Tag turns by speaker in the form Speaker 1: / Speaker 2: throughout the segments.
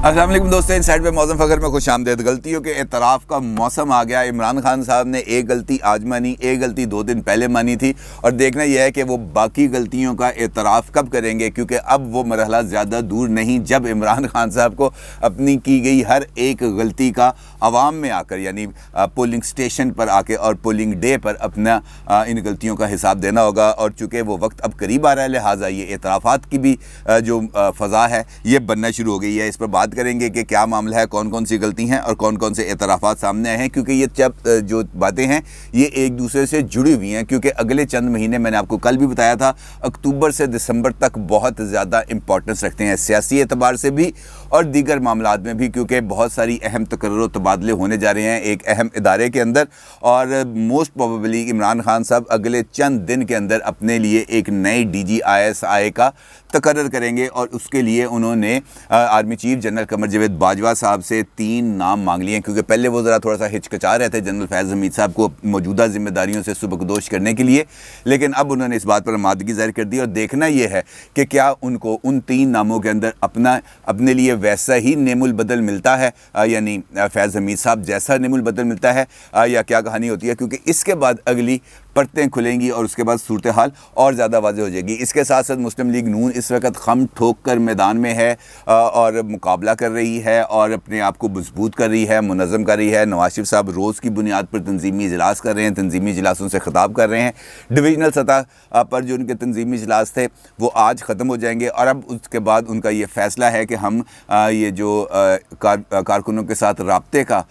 Speaker 1: अस्सलाम वालेकुम दोस्तों, इनसाइड पे मौसम फ़खर में खुशामदीद। गलतियों के एतराफ़ का मौसम आ गया। इमरान खान साहब ने एक गलती आज मानी, एक गलती 2 दिन पहले मानी थी और देखना यह है कि वो बाकी गलतियों का एतराफ़ कब करेंगे, क्योंकि अब वो मरहला ज़्यादा दूर नहीं जब इमरान खान साहब को अपनी की गई हर एक गलती का आवाम में आकर यानी पोलिंग स्टेशन पर आके और पोलिंग डे पर अपना इन गलतियों का हिसाब देना होगा। और चूँकि वो वक्त अब करीब आ रहा है, लिहाजा ये एतराफ़ात की भी जो फ़ज़ा है ये बनना शुरू हो गई है। इस पर बात करेंगे कि क्या मामला है, कौन कौन सी गलती हैं और कौन कौन से एतराफ़ात सामने आए हैं, क्योंकि ये जो बातें हैं ये एक दूसरे से जुड़ी हुई हैं। क्योंकि अगले चंद महीने, मैंने आपको कल भी बताया था, अक्टूबर से दिसंबर तक बहुत ज़्यादा इंपॉर्टेंस रखते हैं सियासी एतबार से भी और दीगर मामलात में भी, क्योंकि बहुत सारी अहम तकर्रुर तबादले होने जा रहे हैं एक अहम इदारे के अंदर। और मोस्ट प्रोबेबली इमरान खान साहब अगले चंद दिन के अंदर अपने लिए एक नए DGISI का तकर्रर करेंगे और उसके लिए उन्होंने army chief general Qamar Javed Bajwa साहब से 3 नाम मांग लिए हैं। क्योंकि पहले वो ज़रा थोड़ा सा हिचकिचा रहे थे जनरल फैज़ हमीद साहब को मौजूदा जिम्मेदारियों से सुबकदोश करने के लिए, लेकिन अब उन्होंने इस बात पर आमादगी ज़ाहिर कर दी। और देखना ये है कि क्या उनको उन 3 नामों के अंदर अपने लिए वैसा ही नेमुल बदल मिलता है, यानी फैज़ हमीद साहब जैसा नेमुल बदल मिलता है, या क्या कहानी होती है। क्योंकि इसके बाद अगली परतें खुलेंगी और उसके बाद सूरत हाल और ज़्यादा वाज़ेह हो जाएगी। इसके साथ साथ मुस्लिम लीग नून इस वक्त खम ठोक कर मैदान में है और मुकाबला कर रही है और अपने आप को मजबूत कर रही है, मुनज़्ज़म कर रही है। नवाज शरीफ साहब रोज़ की बुनियाद पर तंजीमी इजलास कर रहे हैं, तंजीमी इजलासों से खिताब कर रहे हैं। डिवीजनल सतह पर जो उनके तंजीमी इजलास थे वो आज ख़त्म हो जाएंगे और अब उसके बाद उनका ये फ़ैसला है कि हम ये जो कारकुनों के साथ राब्ते का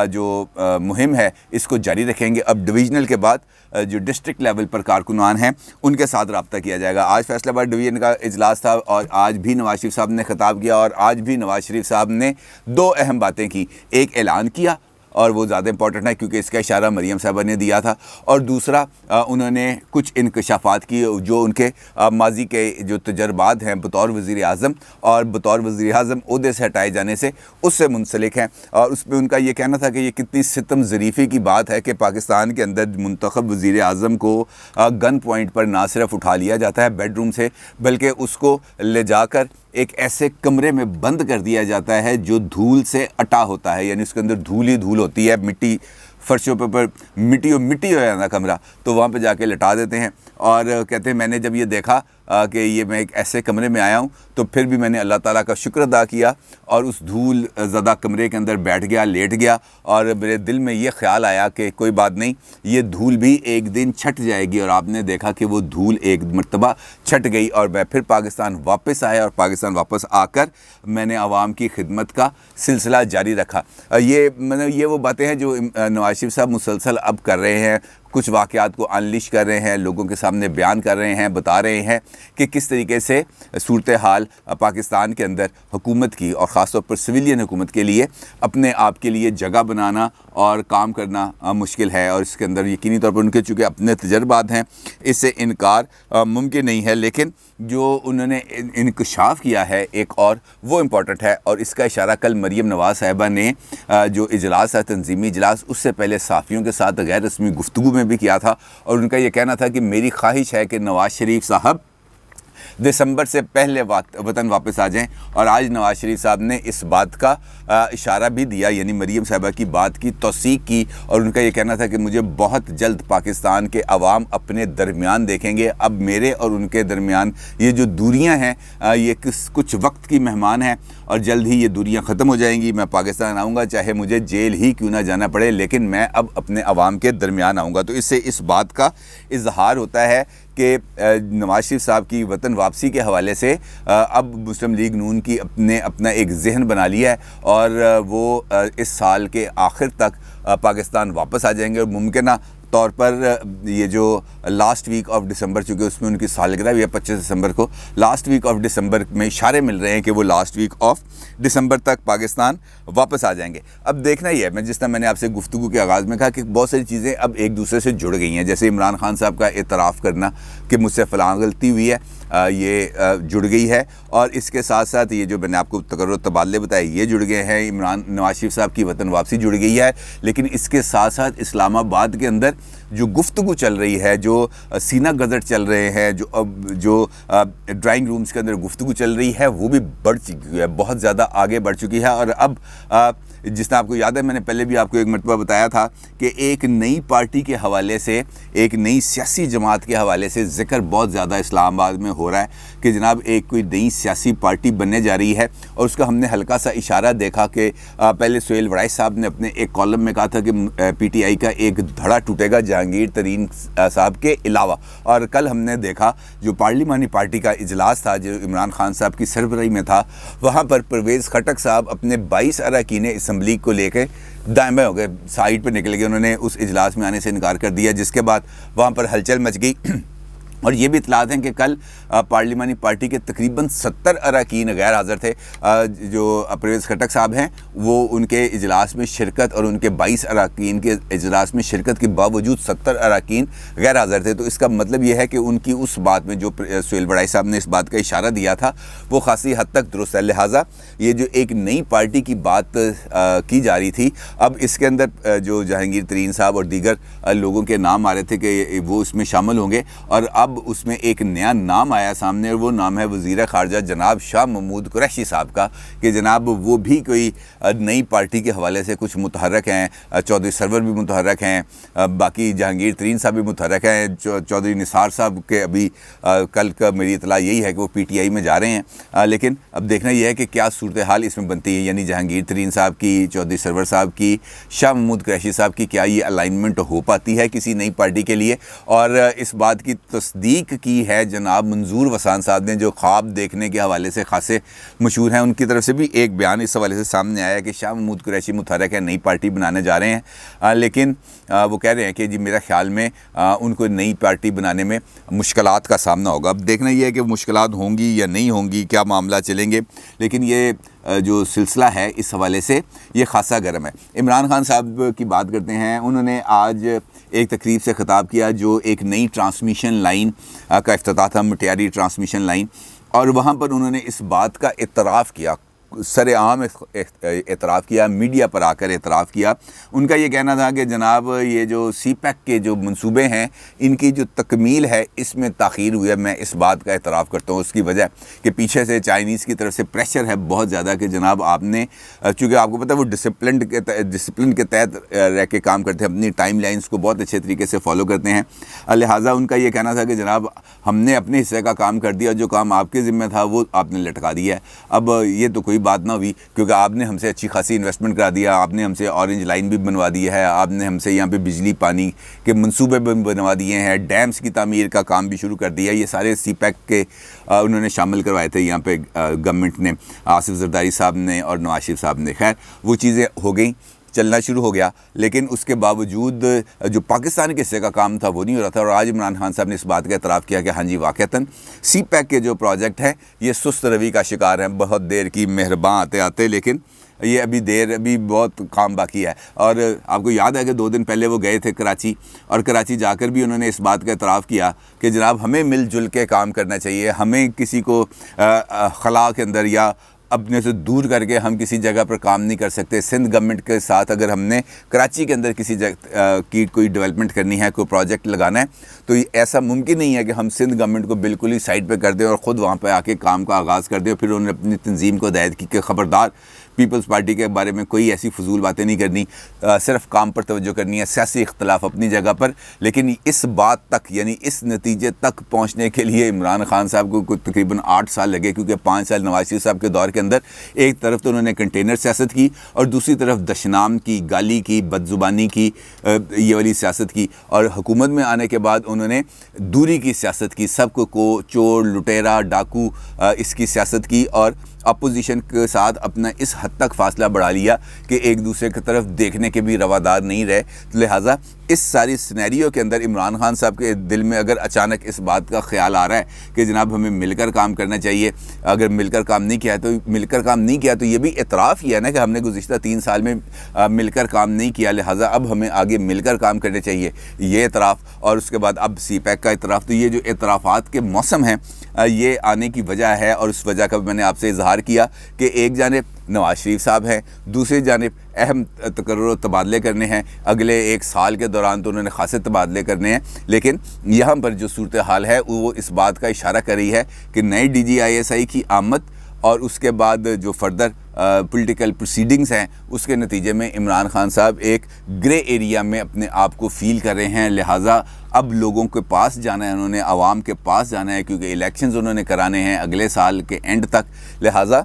Speaker 1: जो मुहिम है इसको जारी रखेंगे। अब डिवीजनल के बाद जो डिस्ट्रिक्ट लेवल पर कारकुनान हैं उनके साथ रब्ता किया जाएगा। आज फैसलाबाद डिवीज़न का इजलास था और आज भी नवाज शरीफ साहब ने खिताब किया और आज भी नवाज शरीफ साहब ने 2 अहम बातें की। एक ऐलान किया और वो ज़्यादा इंपॉर्टेंट है क्योंकि इसका इशारा मरीम साहबा ने दिया था, और दूसरा उन्होंने कुछ इंकशाफात की जो उनके माजी के जो तजर्बात हैं बतौर वज़ीर आज़म और बतौर वज़ीर आज़म ओहदे से हटाए जाने से उससे मुंसलिक हैं। और उसमें उनका ये कहना था कि ये कितनी सितम ज़रीफ़ी की बात है कि पाकिस्तान के अंदर मुंतखब वज़ीर आज़म को गन पॉइंट पर ना सिर्फ उठा लिया जाता है बेडरूम से, बल्कि उसको ले जाकर एक ऐसे कमरे में बंद कर दिया जाता है जो धूल से अटा होता है, यानी उसके अंदर धूल ही धूल होती है, मिट्टी फर्शों पर मिट्टी हो जाता कमरा, तो वहाँ पे जाके लटा देते हैं। और कहते हैं मैंने जब ये देखा कि ये मैं एक ऐसे कमरे में आया हूँ तो फिर भी मैंने अल्लाह ताला का शुक्र अदा किया और उस धूल ज़दा कमरे के अंदर बैठ गया, लेट गया, और मेरे दिल में ये ख्याल आया कि कोई बात नहीं, ये धूल भी एक दिन छट जाएगी। और आपने देखा कि वो धूल एक मरतबा छट गई और मैं फिर पाकिस्तान वापस आया और पाकिस्तान वापस आकर मैंने आवाम की खिदमत का सिलसिला जारी रखा। ये वो बातें हैं जो नवाज शरीफ साहब मुसलसल अब कर रहे हैं, कुछ वाक़यात को अनलिश कर रहे हैं, लोगों के सामने बयान कर रहे हैं, बता रहे हैं कि किस तरीके से सूरत हाल पाकिस्तान के अंदर हुकूमत की और ख़ास तौर पर सिविलियन हुकूमत के लिए अपने आप के लिए जगह बनाना और काम करना मुश्किल है। और इसके अंदर यकीनी तौर पर उनके चूँकि अपने तजर्बात हैं इससे इनकार मुमकिन नहीं है, लेकिन जो उन्होंने इंकशाफ किया है एक और वो इम्पॉर्टेंट है। और इसका इशारा कल मरीम नवाज़ साहिबा ने जो इजलास है तंजीमी इजलास, उससे पहले सहाफ़ियों के साथ गैर रस्मी गुफ्तगू में भी किया था और उनका ये कहना था कि मेरी ख्वाहिश है कि नवाज शरीफ साहब दिसंबर से पहले वतन वापस आ जाएं। और आज नवाज शरीफ साहब ने इस बात का इशारा भी दिया, यानी मरीम साहिबा की बात की तौसीक की, और उनका ये कहना था कि मुझे बहुत जल्द पाकिस्तान के अवाम अपने दरमियान देखेंगे। अब मेरे और उनके दरमियान ये जो दूरियां हैं ये कुछ वक्त की मेहमान हैं और जल्द ही ये दूरियां ख़त्म हो जाएंगी। मैं पाकिस्तान आऊँगा चाहे मुझे जेल ही क्यों ना जाना पड़े, लेकिन मैं अब अपने अवाम के दरमियान आऊँगा। तो इससे इस बात का इजहार होता है कि नवाज शरीफ साहब की वतन वापसी के हवाले से अब मुस्लिम लीग नून की अपना एक जहन बना लिया है और वो इस साल के आखिर तक पाकिस्तान वापस आ जाएंगे। और मुमकिन तौर पर ये जो लास्ट वीक ऑफ दिसंबर, चूँकि उसमें उनकी सालगिरह भी है 25 दिसंबर को, लास्ट वीक ऑफ दिसंबर में इशारे मिल रहे हैं कि वो लास्ट वीक ऑफ दिसंबर तक पाकिस्तान वापस आ जाएंगे। अब देखना ही है, जिस तरह मैंने आपसे गुफ्तगू के आगाज़ में कहा कि बहुत सारी चीज़ें अब एक दूसरे से जुड़ गई हैं, जैसे इमरान खान साहब का एतराफ़ करना कि मुझसे फ़लाँ गलती हुई है, ये जुड़ गई है। और इसके साथ साथ ये जो मैंने आपको तकर्रुर तबादले बताए ये जुड़ गए हैं, इमरान नवाज शरीफ साहब की वतन वापसी जुड़ गई है। लेकिन इसके साथ साथ इस्लामाबाद के अंदर जो गुफ्तगू चल रही है, जो सीना गज़ट चल रहे हैं, जो ड्राइंग रूम्स के अंदर गुफ्तगू चल रही है, वो भी बढ़ चुकी है, बहुत ज़्यादा आगे बढ़ चुकी है। और अब जिसने आपको याद है, मैंने पहले भी आपको एक मरतबा बताया था कि एक नई पार्टी के हवाले से, एक नई सियासी जमात के हवाले से ज़िक्र बहुत ज़्यादा इस्लामाबाद में हो रहा है कि जनाब एक कोई नई सियासी पार्टी बनने जा रही है। और उसका हमने हल्का सा इशारा देखा कि पहले सुहेल वड़ाइच साहब ने अपने एक कॉलम में कहा था कि PTI का एक धड़ा टूटेगा जहांगीर तरीन साहब के अलावा। और कल हमने देखा जो पार्लिमानी पार्टी का इजलास था जो इमरान खान साहब की सरबराही में था, वहाँ पर परवेज़ खटक साहब अपने 22 अरकान असम्बली को लेकर दाएं बाएं हो गए, साइड पर निकल गए। उन्होंने उस इजलास में आने से इनकार कर दिया, जिसके बाद वहाँ पर हलचल मच गई। और ये भी इतलात हैं कि कल पार्लिमानी पार्टी के तकरीबन 70 अरकान गैर हाज़िर थे। जो परवेज़ खटक साहब हैं वो उनके इजलास में शिरकत और उनके 22 अरकान के इजलास में शिरकत के बावजूद 70 अरकान गैर हाज़िर थे। तो इसका मतलब ये है कि उनकी उस बात में जो सुहेल वड़ाइच साहब ने इस बात का इशारा दिया था वो खासी हद तक दुरुस्त है। लिहाजा ये जो एक नई पार्टी की बात की जा रही थी, अब इसके अंदर जो जहांगीर तरीन साहब और दीगर लोगों के नाम आ रहे थे कि वो इसमें शामिल होंगे। और अब उसमें एक नया नाम आया सामने और वो नाम है वज़ीर ख़ारजा जनाब शाह महमूद कुरैशी साहब का, कि जनाब वो भी कोई नई पार्टी के हवाले से कुछ मुतहर्रक हैं। चौधरी सरवर भी मुतहर्रक हैं, बाकी जहांगीर तरीन साहब भी मुतहर्रक हैं। चौधरी निसार साहब के अभी कल का मेरी इतला यही है कि वो PTI में जा रहे हैं। लेकिन अब देखना यह है कि क्या सूरत हाल इसमें बनती है, यानी जहांगीर तरीन साहब की, चौधरी सरवर साहब की, शाह महमूद कुरैशी साहब की, क्या ये अलाइनमेंट हो पाती है किसी नई पार्टी के लिए। और इस बात की तस्दीक की है जनाब मंजूर वसान साहब ने, जो ख्वाब देखने के हवाले से खासे मशहूर हैं। उनकी तरफ से भी एक बयान इस हवाले से सामने आया कि शाह महमूद कुरैशी मुतहर्रिक है, नई पार्टी बनाने जा रहे हैं। लेकिन वो कह रहे हैं कि जी मेरा ख्याल में उनको नई पार्टी बनाने में मुश्किलात का सामना होगा। अब देखना ये है कि मुश्किलात होंगी या नहीं होंगी, क्या मामला चलेंगे। लेकिन ये जो सिलसिला है इस हवाले से ये खासा गर्म है। इमरान खान साहब की बात करते हैं। उन्होंने आज एक तकरीब से ख़िताब किया जो एक नई ट्रांसमिशन लाइन का इफ्तिताह था, मटियारी ट्रांसमिशन लाइन। और वहाँ पर उन्होंने इस बात का इतराफ़ किया, सरेआम एतराफ़ किया, मीडिया पर आकर एतराफ़ किया। उनका ये कहना था कि जनाब ये जो CPEC के जो मंसूबे हैं इनकी जो तकमील है इसमें ताख़ीर हुई है। मैं इस बात का एतराफ़ करता हूँ। उसकी वजह कि पीछे से चाइनीज़ की तरफ से प्रेशर है बहुत ज़्यादा कि जनाब आपने, चूँकि आपको पता है वो डिसिप्लिन के तहत रह के काम करते हैं, अपनी टाइम लाइन्स को बहुत अच्छे तरीके से फॉलो करते हैं। लिहाजा उनका ये कहना था कि जनाब हमने अपने हिस्से का काम कर दिया, जो काम आपके ज़िम्मे था वो आपने लटका दिया है। अब ये तो कोई बात ना हुई क्योंकि आपने हमसे अच्छी खासी इन्वेस्टमेंट करा दिया, आपने हमसे ऑरेंज लाइन भी बनवा दी है, आपने हमसे यहाँ पे बिजली पानी के मंसूबे भी बनवा दिए हैं, डैम्स की तामीर का काम भी शुरू कर दिया। ये सारे CPEC के उन्होंने शामिल करवाए थे यहाँ पे गवर्नमेंट ने, आसिफ जरदारी साहब ने और नवाज शरीफ साहब ने। खैर वो चीज़ें हो गई, चलना शुरू हो गया, लेकिन उसके बावजूद जो पाकिस्तान के हिस्से का काम था वो नहीं हो रहा था। और आज इमरान खान साहब ने इस बात का एतराफ़ किया कि हाँ जी वाक़तन CPEC के जो प्रोजेक्ट हैं ये सुस्त रवि का शिकार हैं, बहुत देर की मेहरबान आते आते, लेकिन ये अभी बहुत काम बाकी है। और आपको याद है कि 2 दिन पहले वो गए थे कराची, और कराची जाकर भी उन्होंने इस बात का एतराफ़ किया कि जनाब हमें मिलजुल के काम करना चाहिए, हमें किसी को खला के अंदर या अपने से दूर करके हम किसी जगह पर काम नहीं कर सकते। सिंध गवर्नमेंट के साथ अगर हमने कराची के अंदर किसी जगह की कोई डेवलपमेंट करनी है, कोई प्रोजेक्ट लगाना है, तो ऐसा मुमकिन नहीं है कि हम सिंध गवर्नमेंट को बिल्कुल ही साइड पे कर दें और ख़ुद वहाँ पे आके काम का आगाज़ कर दें। फिर उन्होंने अपनी तंजीम को हिदायत की कि ख़बरदार पीपल्स पार्टी के बारे में कोई ऐसी फजूल बातें नहीं करनी, सिर्फ काम पर तवज्जो करनी है, सियासी इख्तलाफ अपनी जगह पर। लेकिन इस बात तक, यानी इस नतीजे तक पहुँचने के लिए इमरान खान साहब को तकरीबन 8 साल लगे, क्योंकि 5 साल नवाज शरीफ साहब के दौर के अंदर एक तरफ तो उन्होंने कंटेनर सियासत की और दूसरी तरफ दशनाम की, गाली की, बदजुबानी की, ये वाली सियासत की। और हुकूमत में आने के बाद उन्होंने दूरी की सियासत की, सबको चोर लुटेरा डाकू इसकी सियासत की, और अपोजिशन के साथ अपना इस हद तक फासला बढ़ा लिया कि एक दूसरे की तरफ देखने के भी रवादार नहीं रहे। तो लिहाजा इस सारी सिनेरियो के अंदर इमरान खान साहब के दिल में अगर अचानक इस बात का ख्याल आ रहा है कि जनाब हमें मिलकर काम करना चाहिए, अगर मिलकर काम नहीं किया तो ये भी इतराफ़ ही है ना कि हमने गुज़िश्ता 3 साल में मिलकर काम नहीं किया, लिहाजा अब हमें आगे मिलकर काम करने चाहिए, ये इतराफ़। और उसके बाद अब CPEC का इतराफ़। तो ये जो इतराफ़ात के मौसम हैं ये आने की वजह है, और उस वजह का मैंने आपसे इजहार किया कि एक जानिब नवाज शरीफ साहब हैं, दूसरी जानिब अहम तकर्रुर तबादले करने हैं अगले 1 साल के दौरान, तो उन्होंने खासे तबादले करने हैं। लेकिन यहाँ पर जो सूरत हाल है वो इस बात का इशारा कर रही है कि नए DGISI की आमद और उसके बाद जो फर्दर पॉलिटिकल प्रोसीडिंग्स हैं उसके नतीजे में इमरान खान साहब एक ग्रे एरिया में अपने आप को फ़ील कर रहे हैं। लिहाजा अब लोगों के पास जाना है, उन्होंने आवाम के पास जाना है, क्योंकि इलेक्शंस उन्होंने कराने हैं अगले साल के एंड तक। लिहाजा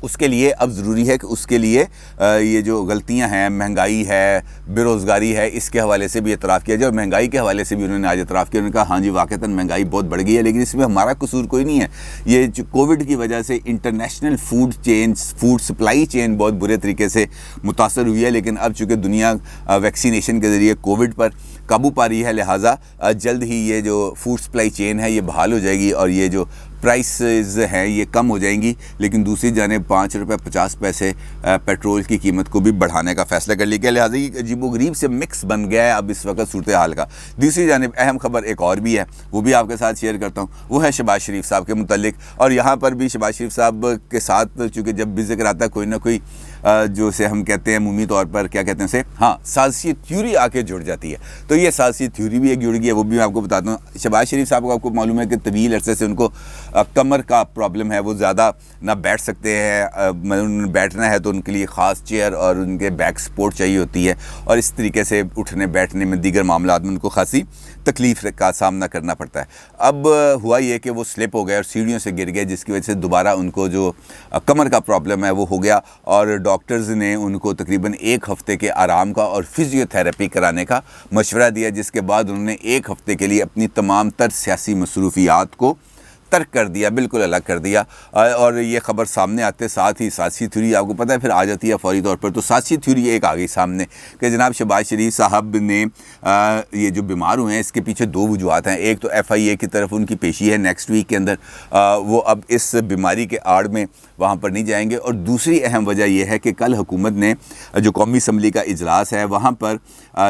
Speaker 1: उसके लिए अब ज़रूरी है कि उसके लिए ये जो गलतियां हैं, महंगाई है, बेरोज़गारी है, इसके हवाले से भी एतराफ़ किया जाए। और महंगाई के हवाले से भी उन्होंने आज एतराफ़ किया। उन्होंने कहा हाँ जी वाक़तन महंगाई बहुत बढ़ गई है, लेकिन इसमें हमारा कसूर कोई नहीं है। ये जो कोविड की वजह से इंटरनेशनल फूड सप्लाई चेन बहुत बुरे तरीके से मुतासर हुई है, लेकिन अब चूँकि दुनिया वैक्सीनेशन के ज़रिए कोविड पर काबू पा रही है, लिहाजा जल्द ही ये जो फूड सप्लाई चेन है ये बहाल हो जाएगी और ये जो प्राइसेस हैं ये कम हो जाएंगी। लेकिन दूसरी जानिब 5 रुपये 50 पैसे पेट्रोल की कीमत को भी बढ़ाने का फ़ैसला कर लिया गया। लिहाजा ये अजीबोगरीब से मिक्स बन गया है अब इस वक्त सूरत हाल का। दूसरी जानिब अहम खबर एक और भी है, वो भी आपके साथ शेयर करता हूँ, वो है शहबाज शरीफ साहब के मुतल्लिक। और यहाँ पर भी शहबाज शरीफ साहब के साथ चूँकि जब भी जिक्र आता है कोई ना कोई जो से हम कहते हैं अमूमी तौर पर क्या कहते हैं उसे, हाँ, साजिशी थ्योरी आके जुड़ जाती है। तो ये साजिशी थ्योरी भी एक जुड़ गई है, वो भी मैं आपको बताता हूँ। शहबाज शरीफ साहब को आपको मालूम है कि तवील अरसे से उनको कमर का प्रॉब्लम है, वो ज़्यादा ना बैठ सकते हैं, उन्हें बैठना है तो उनके लिए ख़ास चेयर और उनके बैक सपोर्ट चाहिए होती है, और इस तरीके से उठने बैठने में दीगर मामलात में उनको खासी तकलीफ़ का सामना करना पड़ता है। अब हुआ ये कि वो स्लिप हो गए और सीढ़ियों से गिर गए, जिसकी वजह से दोबारा उनको जो कमर का प्रॉब्लम है वो हो गया, और डॉक्टर्स ने उनको तकरीबन 1 हफ़्ते के आराम का और फिजियोथेरेपी कराने का मशवरा दिया, जिसके बाद उन्होंने 1 हफ़्ते के लिए अपनी तमाम तर सियासी मसरूफियात को तर्क कर दिया, बिल्कुल अलग कर दिया। और ये ख़बर सामने आते साथ ही साजिशी थ्योरी आपको पता है फिर आ जाती है फौरी तौर पर। तो साजिशी थ्योरी एक आ गई सामने कि जनाब शहबाज शरीफ साहब ने ये जो बीमार हुए हैं इसके पीछे 2 वजूहत हैं। एक तो FIA की तरफ उनकी पेशी है नेक्स्ट वीक के अंदर, वो अब इस बीमारी के आड़ में वहाँ पर नहीं जाएंगे। और दूसरी अहम वजह यह है कि कल हुकूमत ने जो कौमी असम्बली का इजलास है वहाँ पर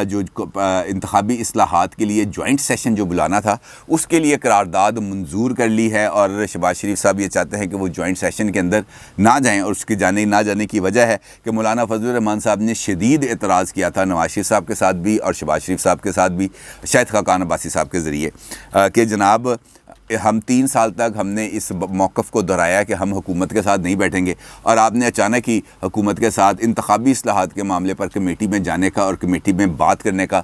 Speaker 1: जो इंतखाबी इस्लाहात के लिए जॉइंट सेशन जो बुलाना था उसके लिए करारदाद मंजूर कर ली है, और शहबाज शरीफ साहब ये चाहते हैं कि वो जॉइंट सेशन के अंदर ना जाएं। और उसके ना जाने की वजह है कि मौलाना फजलुर रहमान साहब ने शदीद एतराज़ किया था नवाज शरीफ साहब के साथ भी और शहबाज शरीफ साहब के साथ भी, शायद खाकान अब्बासी साहब के ज़रिए, कि जनाब हम 3 साल तक हमने इस मौक़िफ़ को दोहराया कि हम हुकूमत के साथ नहीं बैठेंगे, और आपने अचानक ही हुकूमत के साथ इंतखाबी इस्लाहात के मामले पर कमेटी में जाने का और कमेटी में बात करने का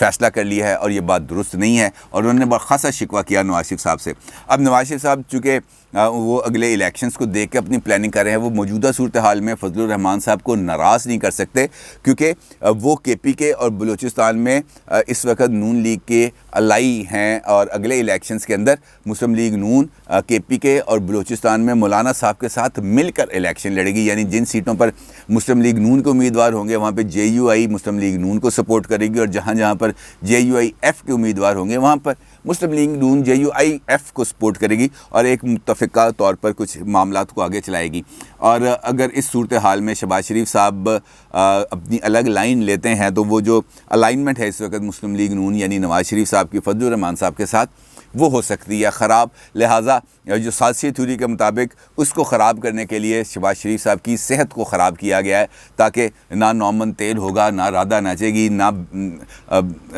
Speaker 1: फ़ैसला कर लिया है, और ये बात दुरुस्त नहीं है। और उन्होंने बहुत ख़ासा शिकवा किया नवाज शरीफ साहब से। अब नवाज शरीफ साहब चूँकि वो अगले इलेक्शंस को देख के अपनी प्लानिंग कर रहे हैं, वो मौजूदा सूरत हाल में फजलुर रहमान साहब को नाराज़ नहीं कर सकते, क्योंकि वो KPK और बलूचिस्तान में इस वक्त नून लीग के अलाई हैं, और अगले इलेक्शंस के अंदर मुस्लिम लीग नून KPK और बलूचिस्तान में मौलाना साहब के साथ मिलकर इलेक्शन लड़ेगी। यानी जिन सीटों पर मुस्लिम लीग नून के उम्मीदवार होंगे वहाँ पे JUI मुस्लिम लीग नून को सपोर्ट करेगी, और जहाँ जहाँ पर JUIF के उम्मीदवार होंगे वहाँ पर मुस्लिम लीग नून JUIF को सपोर्ट करेगी और एक मुत्तफ़िका तौर पर कुछ मामलात को आगे चलाएगी। और अगर इस सूरत हाल में शहबाज शरीफ साहब अपनी अलग लाइन लेते हैं तो वो जो अलाइनमेंट है इस वक्त मुस्लिम लीग नून यानी नवाज शरीफ साहब की फजलुर रहमान साहब के साथ वो हो सकती है ख़राब। लिहाजा जो साजिशी थ्योरी के मुताबिक उसको ख़राब करने के लिए शहबाज शरीफ साहब की सेहत को ख़राब किया गया है, ताकि ना नौमन तेल होगा, ना राधा नाचेगी, ना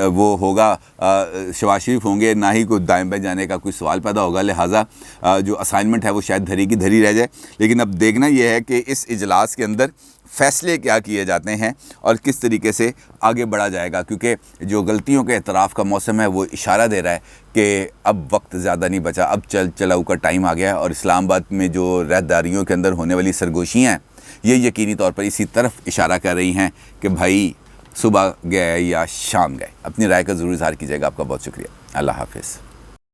Speaker 1: वो होगा शहबाज शरीफ होंगे, ना ही कोई दाएं बाएं जाने का कोई सवाल पैदा होगा। लिहाजा जो असाइनमेंट है वो शायद धरी की धरी रह जाए। लेकिन अब देखना यह है कि इस इजलास के अंदर फ़ैसले क्या किए जाते हैं और किस तरीके से आगे बढ़ा जाएगा, क्योंकि जो गलतियों के एतराफ़ का मौसम है वो इशारा दे रहा है कि अब वक्त ज़्यादा नहीं बचा, अब चलाऊ का टाइम आ गया है। और इस्लामाबाद में जो रहदारियों के अंदर होने वाली सरगोशियाँ हैं ये यकीनी तौर पर इसी तरफ इशारा कर रही हैं कि भाई सुबह गए या शाम गए। अपनी राय का ज़रूर इज़हार कीजिएगा। आपका बहुत शुक्रिया। अल्लाह हाफ़िज़।